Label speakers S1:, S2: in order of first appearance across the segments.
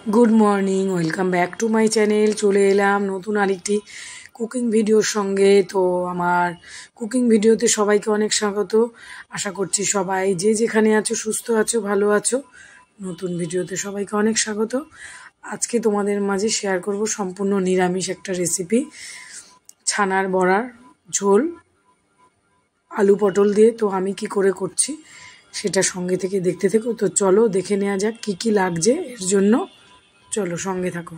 S1: Good morning, welcome back to my channel. চলে এলাম নতুন আরেকটি কুকিং ভিডিওর সঙ্গে। তো আমার কুকিং ভিডিওতে সবাইকে অনেক স্বাগত। আশা করছি সবাই যে যেখানে আছো সুস্থ আছো, ভালো আছো। নতুন ভিডিওতে সবাইকে অনেক স্বাগত। আজকে তোমাদের মাঝে শেয়ার করব সম্পূর্ণ নিরামিষ একটা রেসিপি, ছানার বড়ার ঝোল আলু পটল দিয়ে। তো আমি কি করে করছি সেটা সঙ্গে থেকে দেখতে থেকো। তো চলো দেখে নেওয়া যাক কি কি লাগছে এর জন্য। চলো সঙ্গে থাকো।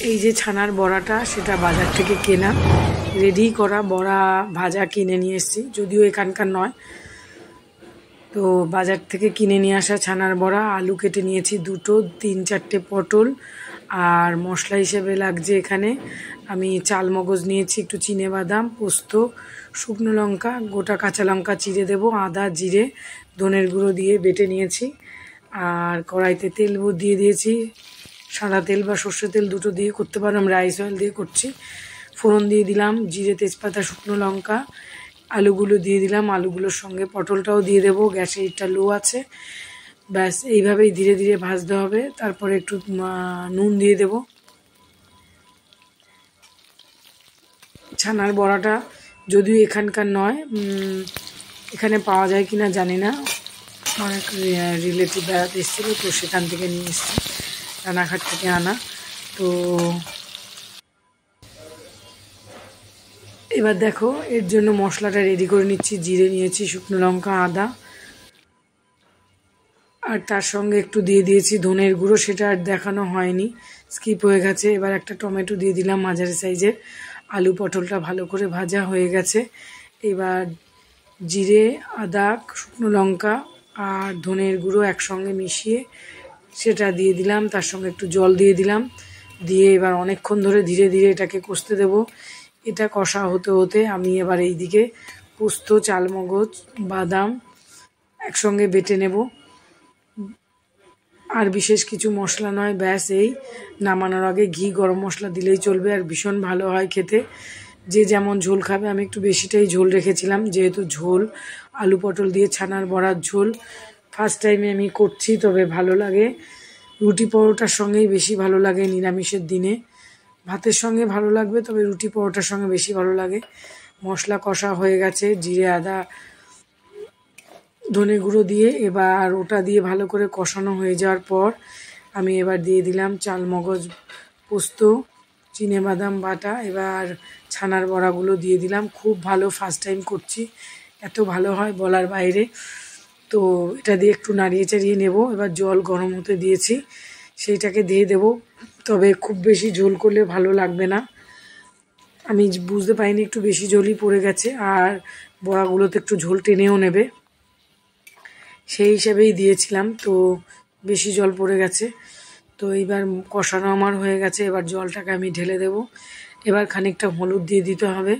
S1: এই যে ছানার বড়াটা, সেটা বাজার থেকে কেনা রেডি করা বড়া ভাজা কিনে নিয়ে এসেছি, যদিও এখানকার নয়। তো বাজার থেকে কিনে নিয়ে আসা ছানার বড়া, আলু কেটে নিয়েছি দুটো, 3-4টে পটল, আর মশলা হিসেবে লাগছে এখানে আমি চাল মগজ নিয়েছি, একটু চিনেবাদাম, পোস্ত, শুকনো লঙ্কা, গোটা কাঁচা লঙ্কা চিড়ে দেবো, আদা, জিরে, ধনের গুঁড়ো দিয়ে বেটে নিয়েছি। আর কড়াইতে তেল দিয়ে দিয়েছি, সাদা তেল বা সর্ষের তেল দুটো দিয়ে করতে পারো, আমি রাইস অয়েল দিয়ে করছি। ফোড়ন দিয়ে দিলাম জিরে, তেজপাতা, শুকনো লঙ্কা, আলুগুলো দিয়ে দিলাম, আলুগুলোর সঙ্গে পটলটাও দিয়ে দেবো। গ্যাসের হিটটা লো আছে। ব্যাস এইভাবেই ধীরে ধীরে ভাজতে হবে। তারপরে একটু নুন দিয়ে দেবো। ছানার বড়াটা যদিও এখানকার নয়, এখানে পাওয়া যায় কিনা জানি না, অনেক রিলেটিভ বেড়াতে এসেছিলো, তো সেখান থেকে নিয়ে এসেছি, রানাঘাট থেকে আনা। তো এবার দেখো এর জন্য মশলাটা রেডি করে নিচ্ছি। জিরে নিয়েছি, শুকনো লঙ্কা, আদা, আর তার সঙ্গে একটু দিয়ে দিয়েছি ধনের গুঁড়ো, সেটা আর দেখানো হয়নি, স্কিপ হয়ে গেছে। এবার একটা টমেটো দিয়ে দিলাম মাঝারি সাইজের। আলু পটলটা ভালো করে ভাজা হয়ে গেছে। এবার জিরে, আদা, শুকনো লঙ্কা আর ধনের গুঁড়ো একসঙ্গে মিশিয়ে সেটা দিয়ে দিলাম, তার সঙ্গে একটু জল দিয়ে দিলাম। দিয়ে এবার অনেকক্ষণ ধরে ধীরে ধীরে এটাকে কষতে দেবো। এটা কষা হতে হতে আমি এবার এইদিকে পোস্ত, চালমগজ, বাদাম একসঙ্গে বেটে নেব। আর বিশেষ কিছু মশলা নয়, ব্যাস এই নামানোর আগে ঘি, গরম মশলা দিলেই চলবে, আর ভীষণ ভালো হয় খেতে। যে যেমন ঝোল খাবে, আমি একটু বেশিটাই ঝোল রেখেছিলাম, যেহেতু ঝোল আলু পটল দিয়ে ছানার বড়ার ঝোল ফার্স্ট টাইমে আমি করছি। তবে ভালো লাগে, রুটি পরোটার সঙ্গেই বেশি ভালো লাগে নিরামিষের দিনে। ভাতের সঙ্গে ভালো লাগবে, তবে রুটি পরোটার সঙ্গে বেশি ভালো লাগে। মশলা কষা হয়ে গেছে, জিরে, আদা, ধনে গুঁড়ো দিয়ে এবার ওটা দিয়ে ভালো করে কষানো হয়ে যাওয়ার পর আমি এবার দিয়ে দিলাম চালমগজ, পোস্ত, চিনেবাদাম বাটা। এবার ছানার বড়াগুলো দিয়ে দিলাম। খুব ভালো, ফার্স্ট টাইম করছি, এত ভালো হয় বলার বাইরে। তো এটা দিয়ে একটু নাড়িয়ে চাড়িয়ে নেব। এবার জল গরম হতে দিয়েছি, সেইটাকে দিয়ে দেব। তবে খুব বেশি ঝোল করলে ভালো লাগবে না, আমি বুঝতে পারিনি, একটু বেশি ঝোলই পড়ে গেছে, আর বড়াগুলোতে একটু ঝোল টেনেও নেবে, সেই হিসেবেই দিয়েছিলাম। তো বেশি জল পড়ে গেছে। তো এইবার কষানো আমার হয়ে গেছে, এবার জলটাকে আমি ঢেলে দেব। এবার খানিকটা হলুদ দিয়ে দিতে হবে,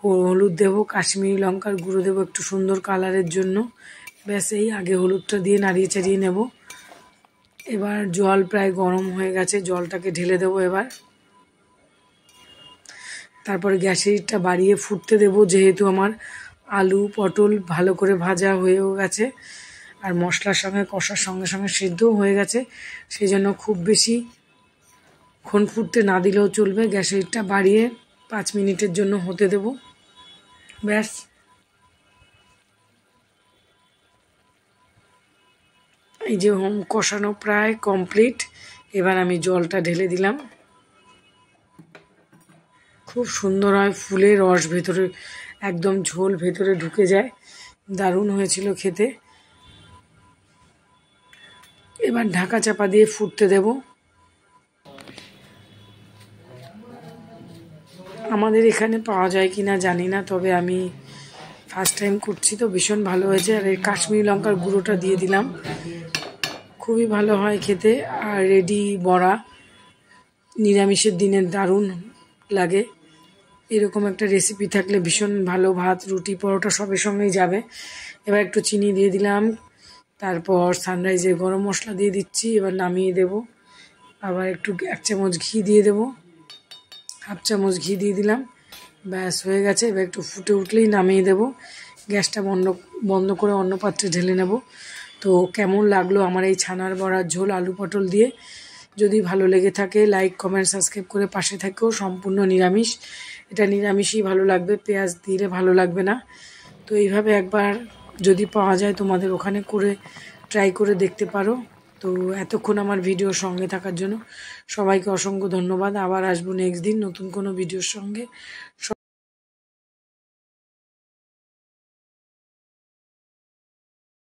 S1: হলুদ দেবো, কাশ্মীরি লঙ্কার গুঁড়ো দেবো একটু সুন্দর কালারের জন্য। ব্যাস এই আগে হলুদটা দিয়ে নাড়িয়ে চাড়িয়ে নেব। এবার জল প্রায় গরম হয়ে গেছে, জলটাকে ঢেলে দেবো এবার। তারপরে গ্যাসের হিটটা বাড়িয়ে ফুটতে দেব, যেহেতু আমার আলু পটল ভালো করে ভাজা হয়েও গেছে আর মশলার সঙ্গে কষার সঙ্গে সঙ্গে সেদ্ধও হয়ে গেছে, সেই জন্য খুব বেশি ক্ষণ ফুটতে না দিলেও চলবে। গ্যাসের হিটটা বাড়িয়ে 5 মিনিটের জন্য হতে দেব। ব্যাস এই যে কষানো প্রায় কমপ্লিট। এবার আমি জলটা ঢেলে দিলাম। খুব সুন্দর হয়, ফুলের রস ভেতরে একদম ঝোল ভেতরে ঢুকে যায়, দারুণ হয়েছিল খেতে। এবার ঢাকা চাপা দিয়ে ফুটতে দেব। আমাদের এখানে পাওয়া যায় কিনা জানি না, তবে আমি ফার্স্ট টাইম করছি, তো ভীষণ ভালো হয়েছে। আর এই কাশ্মীরি লঙ্কার গুঁড়োটা দিয়ে দিলাম, খুবই ভালো হয় খেতে। আর রেডি বড়া নিরামিষের দিনে দারুণ লাগে। এরকম একটা রেসিপি থাকলে ভীষণ ভালো, ভাত, রুটি, পরোটা সবের সঙ্গেই যাবে। এবার একটু চিনি দিয়ে দিলাম, তারপর সানরাইজের গরম মশলা দিয়ে দিচ্ছি। এবার নামিয়ে দেব। আবার একটু 1 চামচ ঘি দিয়ে দেব, 1/2 চামচ ঘি দিয়ে দিলাম। ব্যাস হয়ে গেছে। এবার একটু ফুটে উঠলেই নামিয়ে দেব। গ্যাসটা বন্ধ বন্ধ করে অন্য পাত্রে ঢেলে নেব। তো কেমন লাগলো আমার এই ছানার বড়ার ঝোল আলু পটল দিয়ে? যদি ভালো লেগে থাকে লাইক কমেন্ট সাবস্ক্রাইব করে পাশে থেকেও। সম্পূর্ণ নিরামিষ, এটা নিরামিষই ভালো লাগবে, পেঁয়াজ দিলে ভালো লাগবে না। তো এইভাবে একবার যদি পাওয়া যায় তোমাদের ওখানে করে ট্রাই করে দেখতে পারো। তো এতক্ষণ আমার ভিডিওর সঙ্গে থাকার জন্য সবাইকে অসংখ্য ধন্যবাদ। আবার আসবো নেক্সট দিন নতুন কোনো ভিডিওর সঙ্গে।